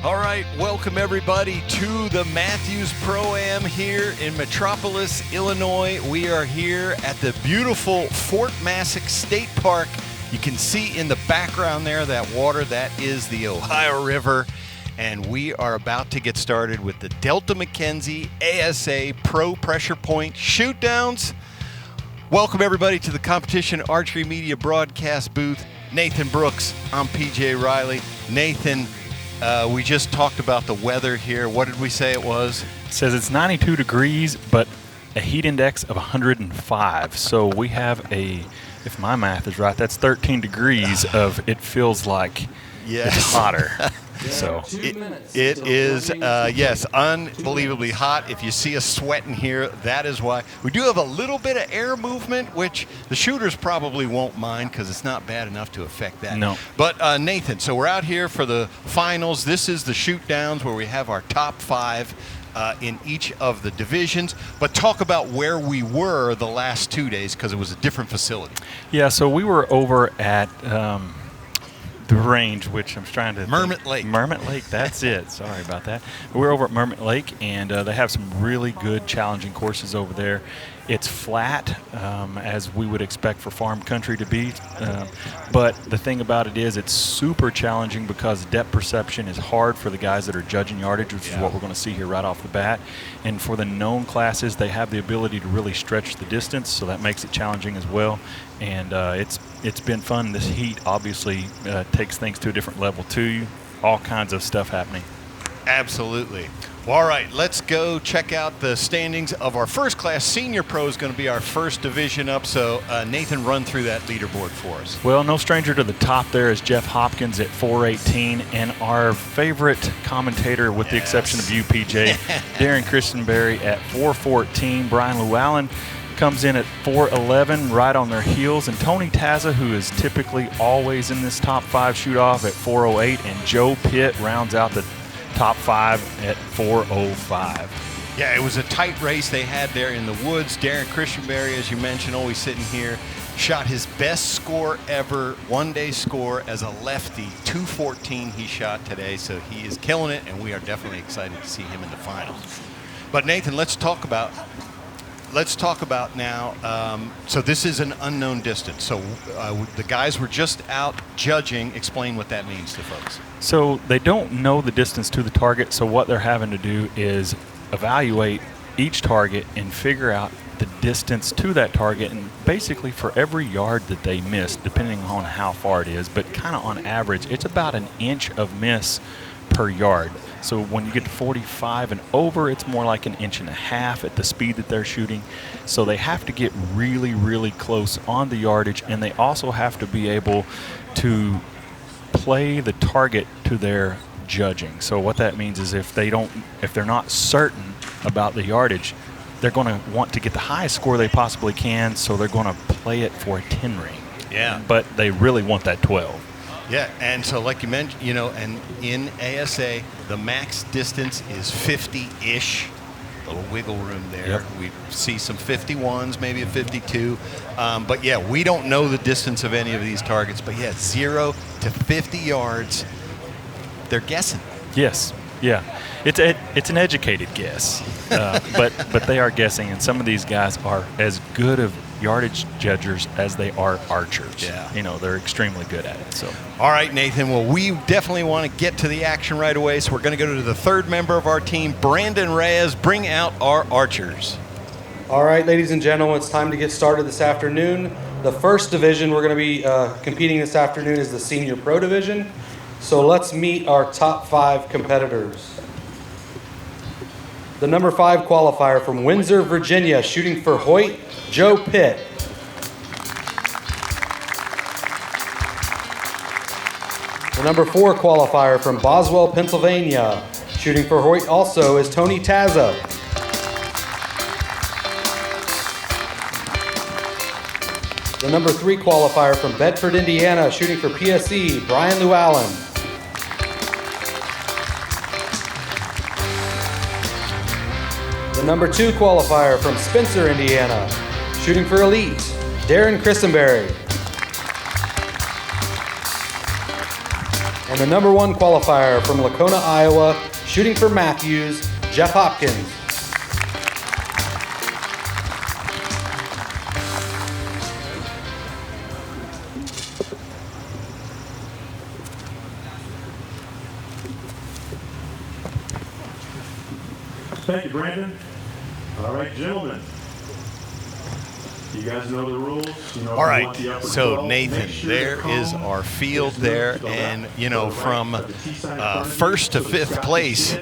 All right, welcome everybody to the Mathews Pro Am here in Metropolis, Illinois. We are here at the beautiful Fort Massac State Park. You can see in the background there that water, that is the Ohio River. And we are about to get started with the Delta McKenzie ASA Pro Pressure Point Shoot Downs. Welcome everybody to the Competition Archery Media broadcast booth. Nathan Brooks, I'm PJ Riley. Nathan, we just talked about the weather here. What did we say it was? It says it's 92 degrees, but a heat index of 105. So we have if my math is right, that's 13 degrees of it feels like it's hotter. So it is, yes, unbelievably hot. If you see us sweating here, that is why. We do have a little bit of air movement, which the shooters probably won't mind because it's not bad enough to affect that. No. But Nathan, so we're out here for the finals. This is the shoot downs where we have our top five in each of the divisions. But talk about where we were the last 2 days because it was a different facility. Yeah, so we were over at the range, which I'm trying to Mermit Lake. Mermit Lake, that's it. Sorry about that. We're over at Mermit Lake, and they have some really good challenging courses over there. It's flat, as we would expect for farm country to be, but the thing about it is it's super challenging because depth perception is hard for the guys that are judging yardage, which is what we're going to see here right off the bat. And for the known classes, they have the ability to really stretch the distance, so that makes it challenging as well. And it's been fun. This heat obviously takes things to a different level too. All kinds of stuff happening. Absolutely. Well, all right, let's go check out the standings of our first class. Senior Pro is going to be our first division up. So, Nathan, run through that leaderboard for us. Well, no stranger to the top there is Jeff Hopkins at 418, and our favorite commentator, with the exception of you, PJ, Darrin Christenberry at 414. Brian LuAllen comes in at 411, right on their heels, and Tony Tazza, who is typically always in this top five shoot-off, at 408, and Joe Pitt rounds out the top five at 405. Yeah, it was a tight race they had there in the woods. Darrin Christenberry, as you mentioned, always sitting here, shot his best score ever, one-day score as a lefty, 214 he shot today, so he is killing it, and we are definitely excited to see him in the finals. But Nathan, let's talk about now, so this is an unknown distance. So the guys were just out judging. Explain what that means to folks. So they don't know the distance to the target, so what they're having to do is evaluate each target and figure out the distance to that target. And basically for every yard that they miss, depending on how far it is, but kind of on average, it's about an inch of miss per yard. So when you get to 45 and over, it's more like an inch and a half at the speed that they're shooting. So they have to get really, really close on the yardage, and they also have to be able to play the target to their judging. So what that means is if they're not certain about the yardage, they're going to want to get the highest score they possibly can, so they're going to play it for a 10 ring. Yeah. But they really want that 12. Yeah, and so like you mentioned, and in ASA, the max distance is 50-ish. A little wiggle room there. Yep. We see some 51s, maybe a 52. But yeah, we don't know the distance of any of these targets. But yeah, 0 to 50 yards, they're guessing. Yes, yeah. It's an educated guess, but they are guessing, and some of these guys are as good of yardage judgers as they are archers. Yeah. They're extremely good at it. So. All right, Nathan. Well, we definitely want to get to the action right away, so we're going to go to the third member of our team, Brandon Reyes. Bring out our archers. All right, ladies and gentlemen, it's time to get started this afternoon. The first division we're going to be competing this afternoon is the Senior Pro Division. So let's meet our top five competitors. The number 5 qualifier from Windsor, Virginia, shooting for Hoyt, Joe Pitt. The number 4 qualifier from Boswell, Pennsylvania, shooting for Hoyt also, is Tony Tazza. The number 3 qualifier from Bedford, Indiana, shooting for PSE, Brian LuAllen. The number 2 qualifier from Spencer, Indiana, shooting for Elite, Darrin Christenberry. And the number 1 qualifier from Lacona, Iowa, shooting for Mathews, Jeff Hopkins. Thank you, Brandon. All right, gentlemen. You guys know the rules. All right, so Nathan, there is our field there, and from first to fifth place,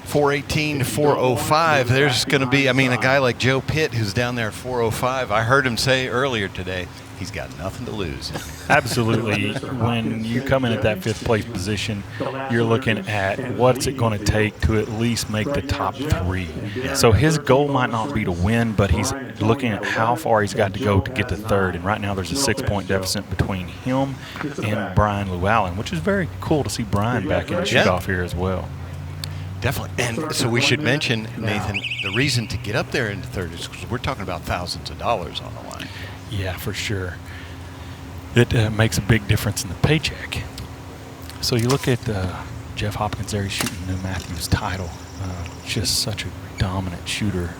418 to 405, there's going to be, a guy like Joe Pitt who's down there at 405. I heard him say earlier today, he's got nothing to lose. Absolutely. When you come in at that fifth place position, you're looking at what's it going to take to at least make the top 3. So his goal might not be to win, but he's looking at how far he's got to go to get to third. And right now there's a 6-point deficit between him and Brian LuAllen, which is very cool to see Brian back in the shoot-off here as well. Definitely. And so we should mention, Nathan, the reason to get up there into third is because we're talking about thousands of dollars on the line. Yeah, for sure. It makes a big difference in the paycheck. So you look at Jeff Hopkins there, he's shooting the Mathews title. Just such a dominant shooter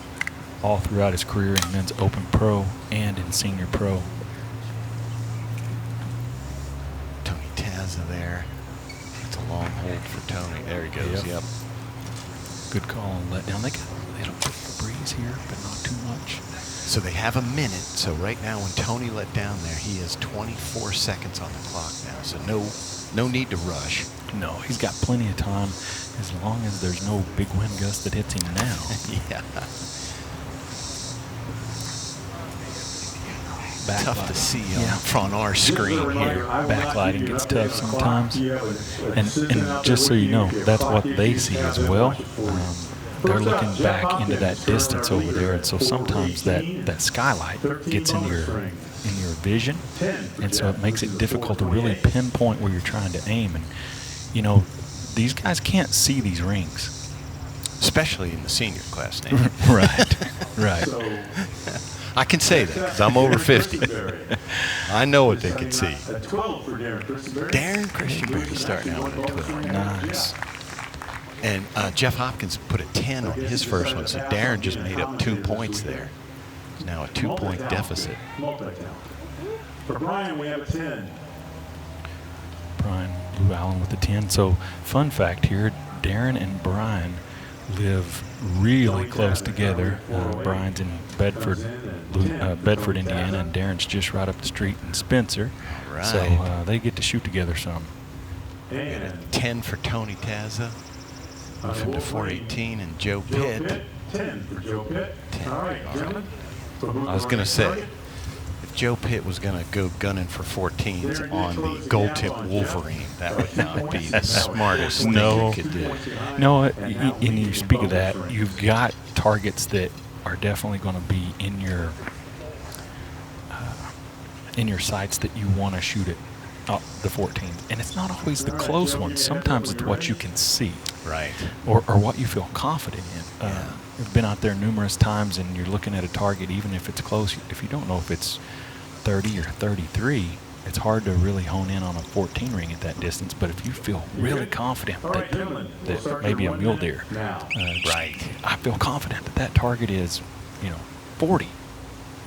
all throughout his career in men's open pro and in senior pro. Tony Tazza there. It's a long hold for Tony. There he goes. Yep. Good call and let down. They don't get the breeze here, but not too much. So they have a minute. So right now when Tony let down there, he has 24 seconds on the clock now. So no need to rush. No, he's got plenty of time as long as there's no big wind gust that hits him now. Yeah. Backlight. Tough to see on our screen here. Backlighting gets tough sometimes. And just so you know, that's what they see as well. They're looking back into that distance over there, and so sometimes that skylight gets in your vision, and so it makes it difficult to really pinpoint where you're trying to aim. And these guys can't see these rings, especially in the senior class now. Right. I can say that because I'm over 50. I know what they can see. Darrin Christenberry starting out with a 12. Nice. And Jeff Hopkins put a 10 on his first one, so Darrin just made up 2 points there. Now a 2-point deficit. For Brian, we have a 10. Brian LuAllen with a 10. So, fun fact here, Darrin and Brian live really close together. Brian's in Bedford, Indiana, and Darrin's just right up the street in Spencer. All right. So they get to shoot together some. We got a 10 for Tony Tazza. Moving to 418 and Joe Pitt. 10 for Joe Pitt. All right, gentlemen. I was going to say, if Joe Pitt was going to go gunning for 14s on the gold tip Wolverine, that would not be the smartest thing you could do. No, and you speak of that, you've got targets that are definitely going to be in your sights that you want to shoot at the 14s. And it's not always the close ones. Sometimes it's what you can see. Right. Or what you feel confident in. I've been out there numerous times, and you're looking at a target, even if it's close. If you don't know if it's 30 or 33, it's hard to really hone in on a 14 ring at that distance. But if you feel really confident that maybe a mule deer, right, I feel confident that target is, 40.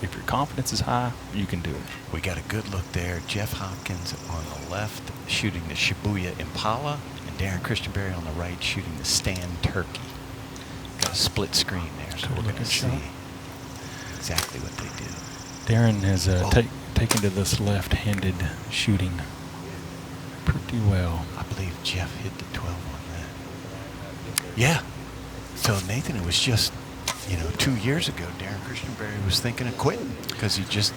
If your confidence is high, you can do it. We got a good look there. Jeff Hopkins on the left shooting the Shibuya Impala, and Darrin Christenberry on the right shooting the Stand Turkey. Got a split screen there, so we're going to see exactly what they do. Darrin has taken to this left-handed shooting pretty well. I believe Jeff hit the 12 on that. Yeah. So, Nathan, it was just, 2 years ago, Darrin Christenberry was thinking of quitting because he just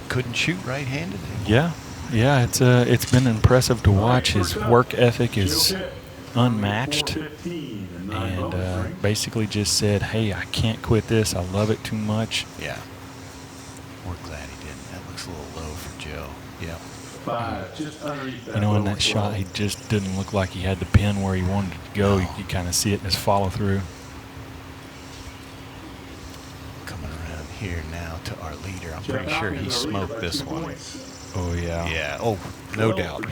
couldn't shoot right-handed anymore. Yeah, it's been impressive to watch. His work ethic is unmatched, and basically just said, hey, I can't quit this. I love it too much. Yeah. We're glad he didn't. That looks a little low for Joe. Yeah. 5, just underneath that. In that shot, he just didn't look like he had the pin where he wanted it to go. You could kind of see it in his follow-through. Coming around here now to our leader. I'm pretty sure he smoked this one. Oh, yeah. Yeah. Oh, no doubt.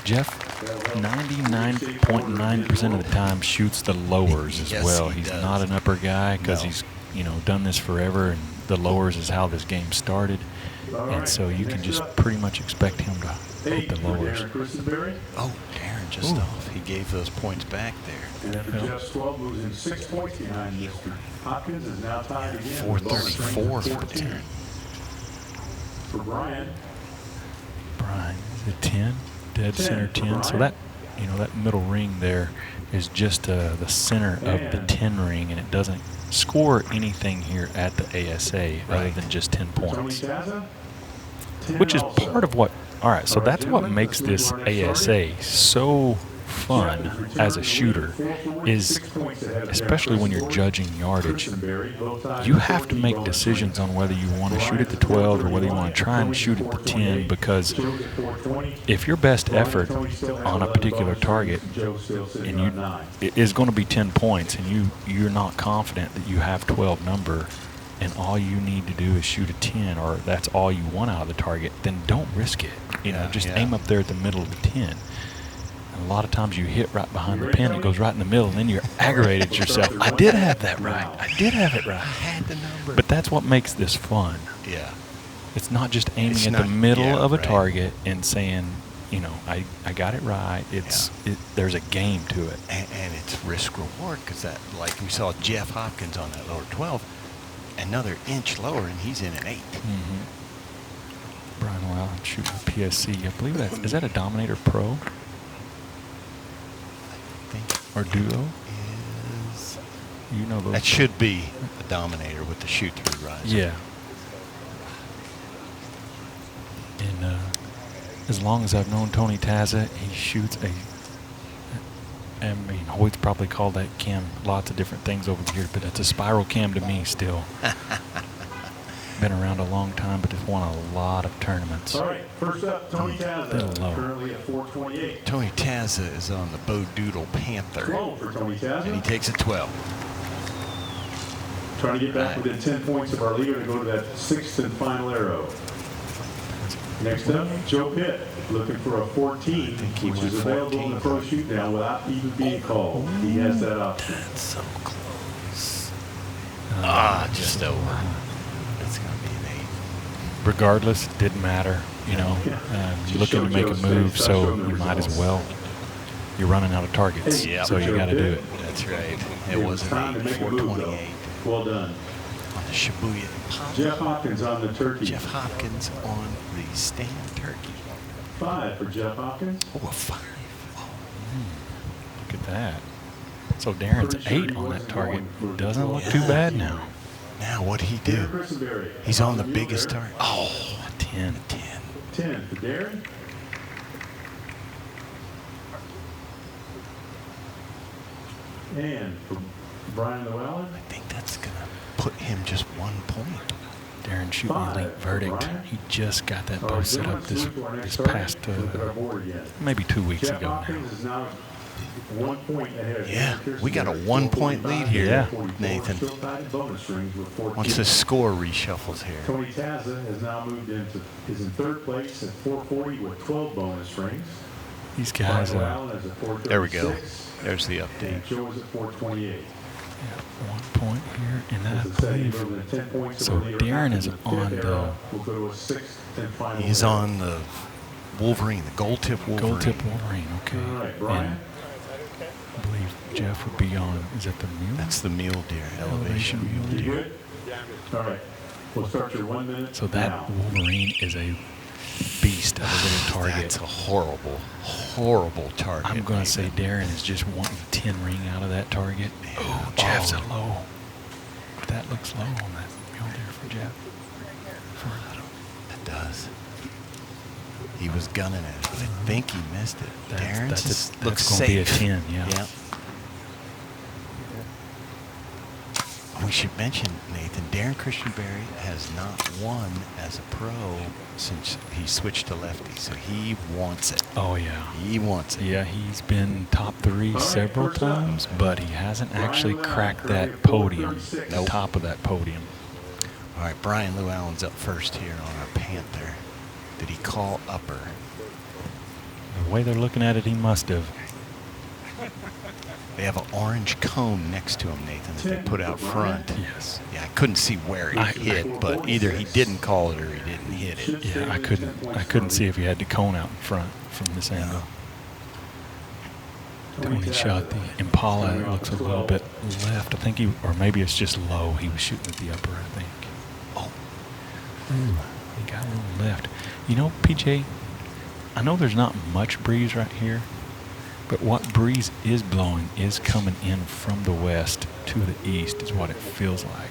Jeff 99.9% of the time shoots the lowers as Yes, well. he He's does. not an upper guy because No. he's, done this forever, and the lowers is how this game started. And so you can just pretty much expect him to hit the lowers. Christenberry. Oh, Darrin just off. He gave those points back there. And then for Jeff's 12 moves in 6 points behind Mr. Hopkins is now tied again. 434 for 14. Darrin. For Brian. Brian, is it 10? Dead 10 center for 10. So Brian. that, that middle ring there is just the center of the 10 ring, and it doesn't score anything here at the ASA other Right. than just 10 Tony points, Tazza. 10 which is also. part of what. All right, so All right, that's what gentlemen, makes let's this move on to our next ASA so fun as a shooter is, especially when you're judging yardage, you have to make decisions on whether you want to shoot at the 12 or whether you want to try and shoot at the 10, because if your best effort on a particular target and it is going to be 10 points and you're not confident that you have 12 number and all you need to do is shoot a 10, or that's all you want out of the target, then don't risk it. Just aim up there at the middle of the 10. And a lot of times you hit right behind the pin, it goes right in the middle, and then you're aggravated at yourself. I did have that right. I did have it right. I had the number. But that's what makes this fun. Yeah. It's not just aiming It's at not- the middle yeah, of a right. target and saying, I got it right. There's a game to it. And it's risk reward, because that, like we saw Jeff Hopkins on that lower 12, another inch lower, and he's in an 8. Mm-hmm. Brian LuAllen shooting a PSC. I believe is that a Dominator Pro I think or Duo? is Those. that should be a Dominator with the shoot-through riser. Yeah. And as long as I've known Tony Tazza, he shoots Hoyt's probably called that cam lots of different things over the years, but it's a spiral cam to me still. Been around a long time, but it's won a lot of tournaments. All right, first up, Tony Tazza, Little low. currently at 428. Tony Tazza is on the Bo Doodle Panther, 12 for Tony and he Tazza. takes a 12. Trying to get back within 10 points of our leader to go to that 6th and final arrow. Next up, Joe Pitt, looking for a 14, he which went is available in the 14. pro shoot now without even being called. He has that option. That's so close. Just over. It's going to be an 8. Regardless, it didn't matter. You're looking to make a move, so you might as well. You're running out of targets, Yep. so you got to do it. That's right. It was Time an to 8, make a move, though. 428 Well done. on the Shibuya Pop. Jeff Hopkins on the turkey. Jeff Hopkins on the stand turkey. 5 for Jeff Hopkins. Oh, a 5. Look at that. So Darrin's Pretty sure 8 he on that wasn't target. going for Doesn't look Yeah. too bad now. Now what'd he do? Darrin Christenberry. He's on the mule biggest there. target. Oh, A 10. 10. 10 for Darrin. And for Brian LuAllen. I think that's going to put him just 1 point. Darrin shooting a late verdict. He just got that bow set up this past, Look at our board again. maybe 2 weeks Jeff ago now. Hopkins is now 1 point ahead of Yeah, Darrin we got a Christenberry. 1-point lead here, Yeah. Nathan. Still tied in bonus rings with 14. Once the score reshuffles here. Tony Tazza has now moved is in 3rd place at 440 with 12 bonus rings. These guys, Brian LuAllen is at 436. There we go. There's the update. And Joe is at 428. 1 point here, and I As I said, he believe moved in 10 points so over the leader. Darrin is After on fifth the arrow, we'll go to a 6th and final. He's arrow. on the Wolverine, the gold tip Wolverine. gold tip Wolverine. Okay. All right, Brian. And I believe Jeff would be on. Is that the mule? That's the mule deer, elevation mule You deer. good? All right. We'll start your 1 minute. So that now. Wolverine is a beast of a little target. That's a horrible, horrible target. I'm going to say Nathan. Darrin is just wanting 10 ring out of that target. Oh, Jeff's a low. That looks low on that mule deer for Jeff. It does. He was gunning it, but I think he missed it. Darrin's just looks that's going to be a safe. 10, yeah. Yeah. We should mention, Nathan, Darrin Christenberry has not won as a pro since he switched to lefty, so he wants it. Oh, yeah. He wants it. Yeah, he's been top 3 several times, but he hasn't actually cracked that podium, the top of that podium. All right, Brian LuAllen's up first here on our Panther. Did he call upper? The way they're looking at it, he must have. They have an orange cone next to him, Nathan, that they put out front. Yes. Yeah, I couldn't see where he hit, but either he didn't call it or he didn't hit it. Yeah, I couldn't see if he had the cone out in front from this angle. Tony shot the Impala. It looks a little bit left. I think or maybe it's just low. He was shooting at the upper, I think. Oh. Ooh, he got a little left. You know, PJ, I know there's not much breeze right here, but what breeze is blowing is coming in from the west to the east is what it feels like.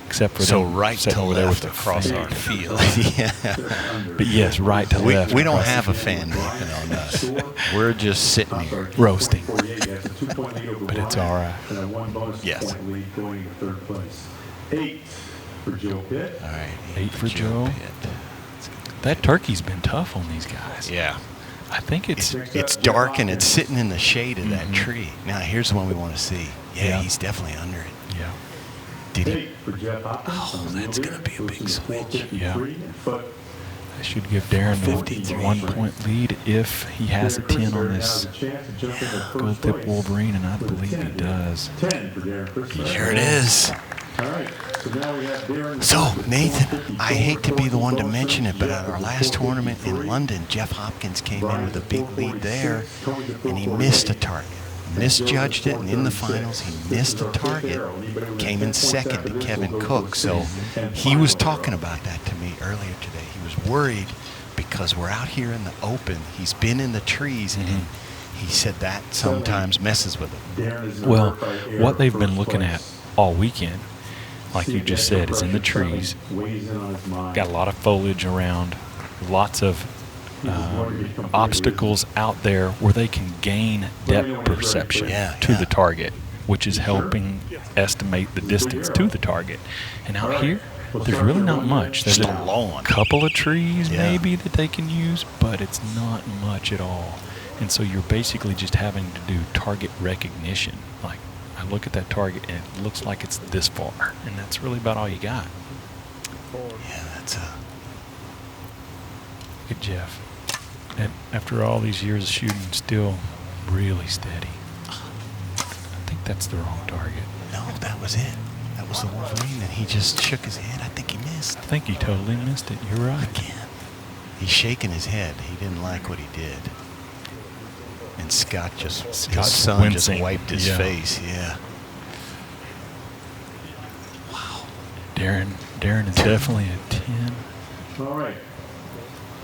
Except for so them right sitting to over there left with the across fan. our field. Yeah. But yes, right to left. We don't have a fan working on us. We're just sitting here. Roasting. But it's all right. Yes. 8 for Joe Pitt. All right. 8 for Joe. Pitt. That turkey's been tough on these guys. Yeah. I think It's dark and it's sitting in the shade of that tree. Now, here's the one we want to see. Yeah, he's definitely under it. Yeah. Did he? Oh, that's going to be a big switch. Yeah. I should give Darrin a 1 point lead if he has a 10 on this gold tip Wolverine, and I believe he does. Here it is. So, Nathan, I hate to be the one to mention it, but at our last tournament in London, Jeff Hopkins came in with a big lead there, and he missed a target. Misjudged it, and in the finals, he missed a target, came in second to Kevin Cook. So he was talking about that to me earlier today. He was worried because we're out here in the open. He's been in the trees, and he said that sometimes messes with him. Well, what they've been looking at all weekend, like you just said, is in the trees. Got a lot of foliage around, lots of obstacles out there where they can gain depth perception to the target, which is helping estimate the distance to the target. And out here, there's really not much. There's a couple of trees maybe that they can use, but it's not much at all. And so you're basically just having to do target recognition. Like, I look at that target and it looks like it's this far, and that's really about all you got. Yeah, that's a... Look at Jeff. And after all these years of shooting, still really steady. I think that's the wrong target. No, that was it. That was the Wolverine, and he just shook his head. I think he missed. I think he totally missed it. You're right. Again. He's shaking his head. He didn't like what he did. And his son wincing. just wiped his face. Yeah. Wow. Darrin is definitely a 10. All right.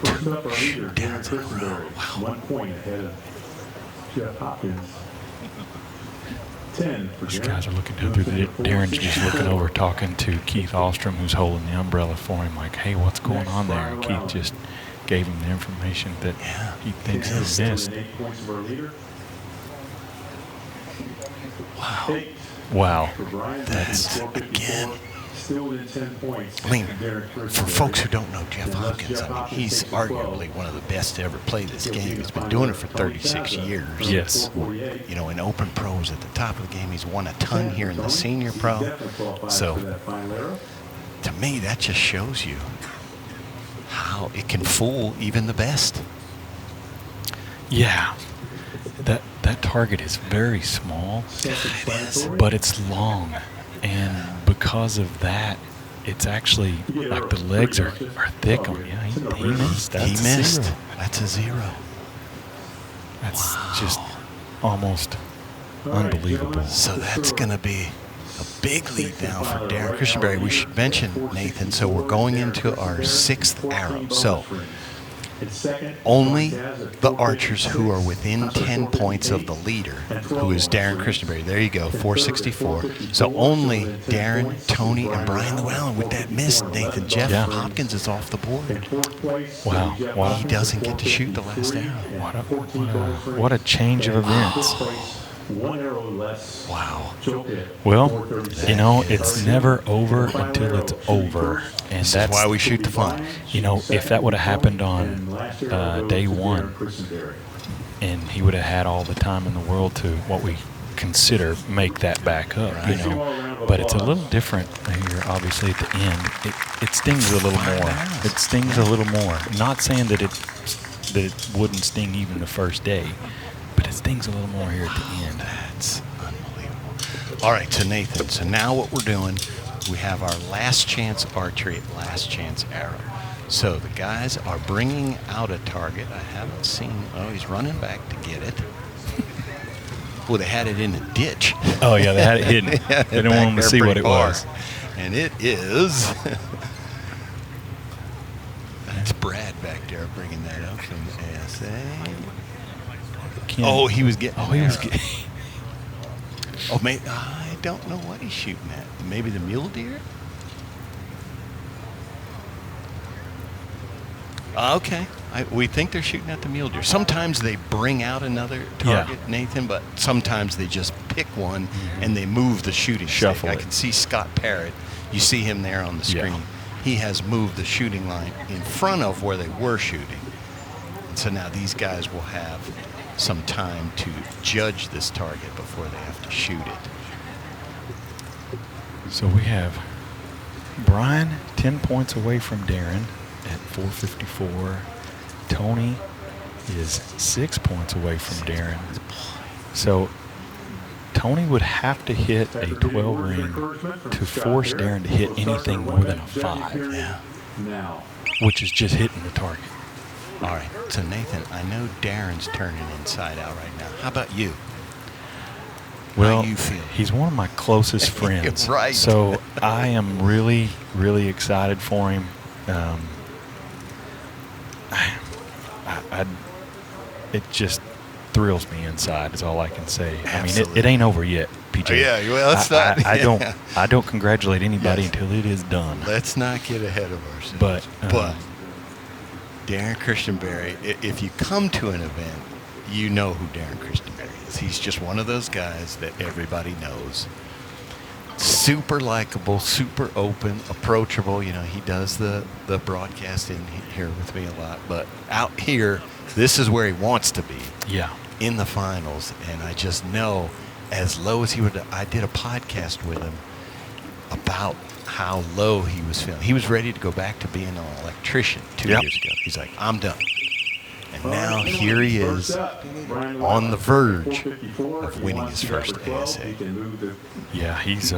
First up, our leader, Darrin Christenberry. Wow. 1 point ahead of Jeff Hopkins. 10 for These Darrin. guys are looking down through the... Darrin's just looking over, talking to Keith Alstrom, who's holding the umbrella for him, like, hey, what's going on there? And Keith just gave him the information that he thinks he missed. 8 points of our leader. Wow. 8 Wow. for Brian. That's, 12.54. again... Still in 10 points. I mean, Darrin for Christenberry. folks who don't know Jeff Hopkins, I mean, he's arguably one of the best to ever play this game. He's been doing it for 36 years. Yes. You know, in open pros at the top of the game, he's won a ton here in the senior pro. So, to me, that just shows you how it can fool even the best. Yeah. That target is very small, but it's long. And because of that, it's actually like the legs are thick on you. He missed. He missed. That's a 0. That's just almost unbelievable. So that's going to be a big lead now for Darrin Christenberry. We should mention, Nathan, so we're going into our 6th arrow. So only the archers who are within 10 points of the leader, who is Darrin Christenberry. There you go, 464. So only Darrin, Tony, and Brian LuAllen with that miss, Nathan. Jeff Hopkins is off the board. Wow. He doesn't get to shoot the last arrow. What a change of events. 1 arrow less. Wow. Well, you know, it's never over until it's over. And That's why we shoot the fun. You know, if that would have happened on day 1, and he would have had all the time in the world to what we consider make that back up, you know. But it's a little different here, obviously, at the end. It stings a little more. It stings a little more. Not saying that it that it wouldn't sting even the first day, but it stings a little more here at the end. That's unbelievable. All right, so Nathan, so now what we're doing, we have our last chance archery, last chance arrow. So the guys are bringing out a target. I haven't seen, oh, he's running back to get it. Well, they had it in the ditch. Oh, yeah, they had it hidden. Yeah, They didn't want them to see what it was. And it is. That's Brad back there bringing that up from ASA. Oh, he was getting. Oh, he was getting. Oh, maybe I don't know what he's shooting at. Maybe the mule deer. Okay, we think they're shooting at the mule deer. Sometimes they bring out another target, Nathan, but sometimes they just pick one and they move the shooting Shuffle stick. it. I can see Scott Parrott. You see him there on the screen. Yeah. He has moved the shooting line in front of where they were shooting. And so now these guys will have some time to judge this target before they have to shoot it. So we have Brian 10 points away from Darrin at 454. Tony is 6 points away from Darrin. So Tony would have to hit a 12 ring to force Darrin to hit anything more than a 5. Yeah. Which is just hitting the target. All right. So, Nathan, I know Darrin's turning inside out right now. How about you? Well, How you feel? he's one of my closest friends. Right. So I am really, really excited for him. It just thrills me inside is all I can say. Absolutely. I mean, it ain't over yet, PJ. Yeah, well, it's not. I don't congratulate anybody until it is done. Let's not get ahead of ourselves. But Darrin Christenberry, if you come to an event, you know who Darrin Christenberry is. He's just one of those guys that everybody knows. Super likable, super open, approachable. You know, he does the broadcasting here with me a lot. But out here, this is where he wants to be. Yeah. In the finals. And I just know as low as he would, I did a podcast with him about how low he was feeling. He was ready to go back to being an electrician 2 years ago. He's like, I'm done. And now here he is on the verge of winning his first ASA. Yeah, he's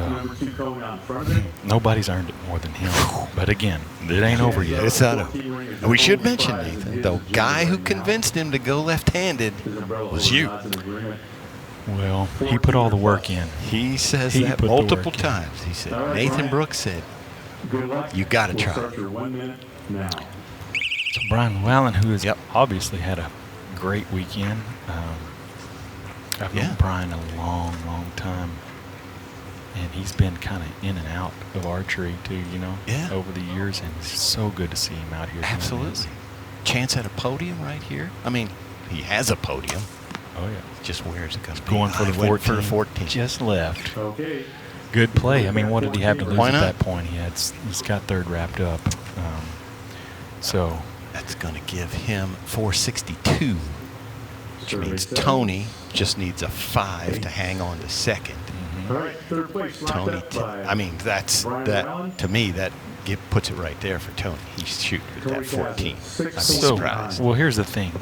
nobody's earned it more than him. But again, it ain't over yet. It's not over. And we should mention, Nathan, the guy who convinced him to go left-handed was you. Well, he put all the work in. He says that multiple times. He said, Nathan Brooks said, you got to try. So Brian LuAllen, who has obviously had a great weekend. I've known Brian a long, long time. And he's been kind of in and out of archery too, you know, over the years. And it's so good to see him out here. Absolutely. Chance at a podium right here. I mean, he has a podium. Oh, yeah. Just where's it going to be? Going for the 14. For the 14. Just left. Okay. Good play. I mean, what did he have to lose at that point? He's got third wrapped up. So that's going to give him 462, which means Tony just needs a 5 to hang on to second. All right, third place. Tony, I mean, to me, that puts it right there for Tony. He's shooting with that 14. I'd be surprised. Well, here's the thing.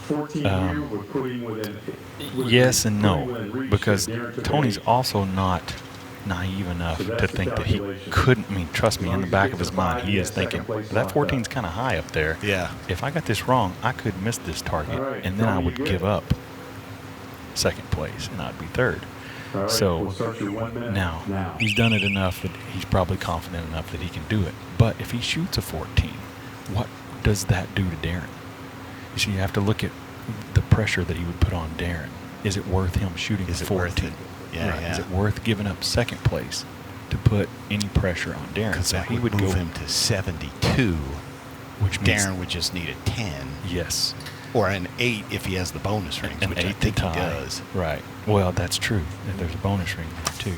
Yes and no, because Tony's also not naive enough to think that he couldn't. I mean, trust me, in the back of his mind, he is thinking, that 14's kind of high up there. Yeah. If I got this wrong, I could miss this target, and then I would give up second place, and I'd be third. So now he's done it enough that he's probably confident enough that he can do it. But if he shoots a 14, what does that do to Darrin? You see, you have to look at the pressure that he would put on Darrin. Is it worth him shooting a 14? Is it worth giving up second place to put any pressure on Darrin? Because he would move him to 72, which Darrin would just need a 10. Yes. Or an 8 if he has the bonus rings, which I think he does. Right. Well, that's true. There's a bonus ring there, too.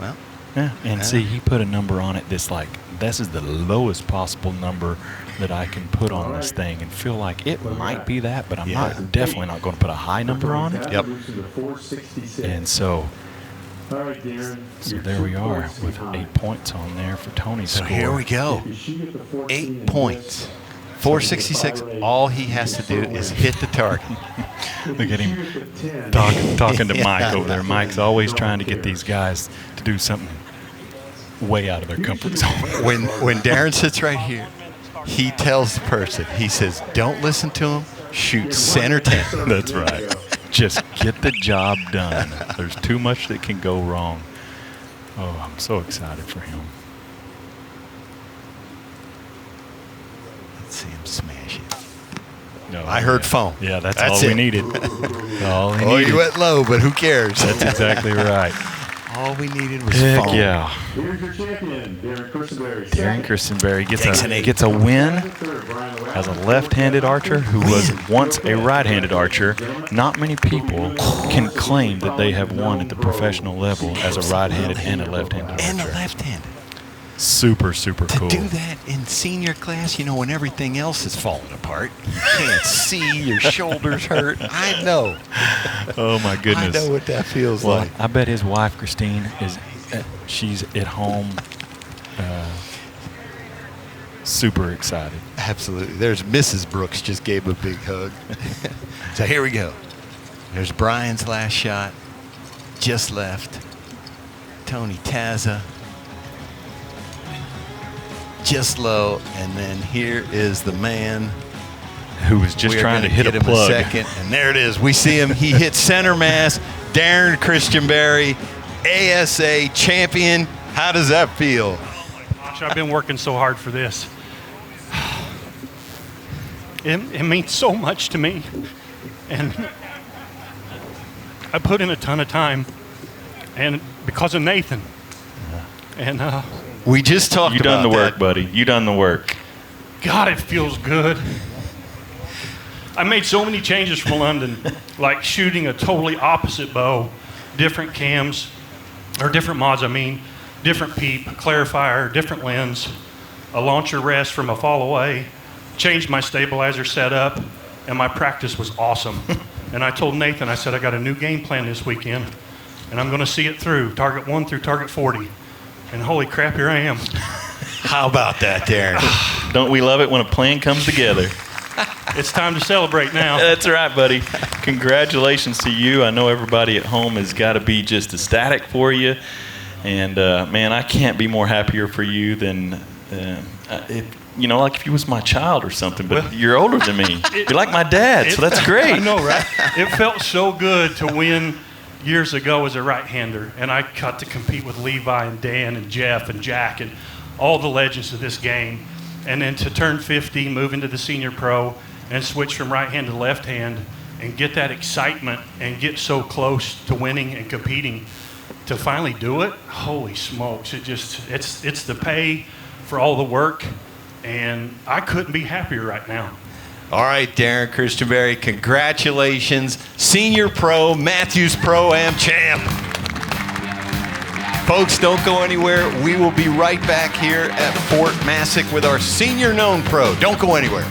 Well. Yeah. And see, he put a number on it that's like, this is the lowest possible number that I can put on this thing and feel like it might be that, but I'm definitely not going to put a high number on it. Yep. And so there we are with 8 points on there for Tony's score. So here we go. 8 points. 466. All he has to do is hit the target. Look at him talking to Mike over there. Mike's always trying to get these guys to do something way out of their comfort zone. When Darrin sits right here, he tells the person, he says, don't listen to him, shoot center 10. That's right. Just get the job done. There's too much that can go wrong. Oh, I'm so excited for him. Let's see him smash it. No, I heard foam. Yeah, that's all we needed. All he needed. You went low, but who cares? That's exactly right. All we needed was Heck foam. yeah. Here's your champion, Darrin Christenberry. Darrin Christenberry Takes gets a win as a left-handed archer who was once a right-handed archer. Not many people can claim that they have won at the professional level as a right-handed and a left-handed archer. And a left-handed. Super, super To cool. do that in senior class, when everything else is falling apart, you can't see, your shoulders hurt. I know. Oh my goodness. I know what that feels Well, like. I bet his wife Christine she's at home, super excited. Absolutely. There's Mrs. Brooks just gave him a big hug. So here we go. There's Brian's last shot. Just left. Tony Tazza. Just low. And then here is the man Who was just we are trying to gonna hit get a him plug. second. And there it is. We see him. He hits center mass. Darrin Christenberry, ASA champion. How does that feel? Gosh, I've been working so hard for this. It means so much to me. And I put in a ton of time. And because of Nathan. And We just talked You about done the work, that. buddy. You done the work. God, it feels good. I made so many changes for London, like shooting a totally opposite bow, different cams, or different mods, different peep, clarifier, different lens, a launcher rest from a fall away, changed my stabilizer setup, and my practice was awesome. And I told Nathan, I said, I got a new game plan this weekend, and I'm going to see it through, target 1 through target 40. And holy crap, here I am. How about that, Darrin? Don't we love it when a plan comes together? It's time to celebrate now. That's right, buddy. Congratulations to you. I know everybody at home has got to be just ecstatic for you. And, man, I can't be more happier for you than, like if you was my child or something. But you're older than me. You're like my dad, so that's great. I know, right? It felt so good to win years ago as a right-hander. And I got to compete with Levi and Dan and Jeff and Jack and all the legends of this game. And then to turn 50, move into the senior pro, and switch from right hand to left hand, and get that excitement and get so close to winning and competing, to finally do it, holy smokes! It's the pay for all the work, and I couldn't be happier right now. All right, Darrin Christenberry, congratulations, senior pro, Mathews Pro Am champ. Folks, don't go anywhere. We will be right back here at Fort Massac with our senior known pro. Don't go anywhere.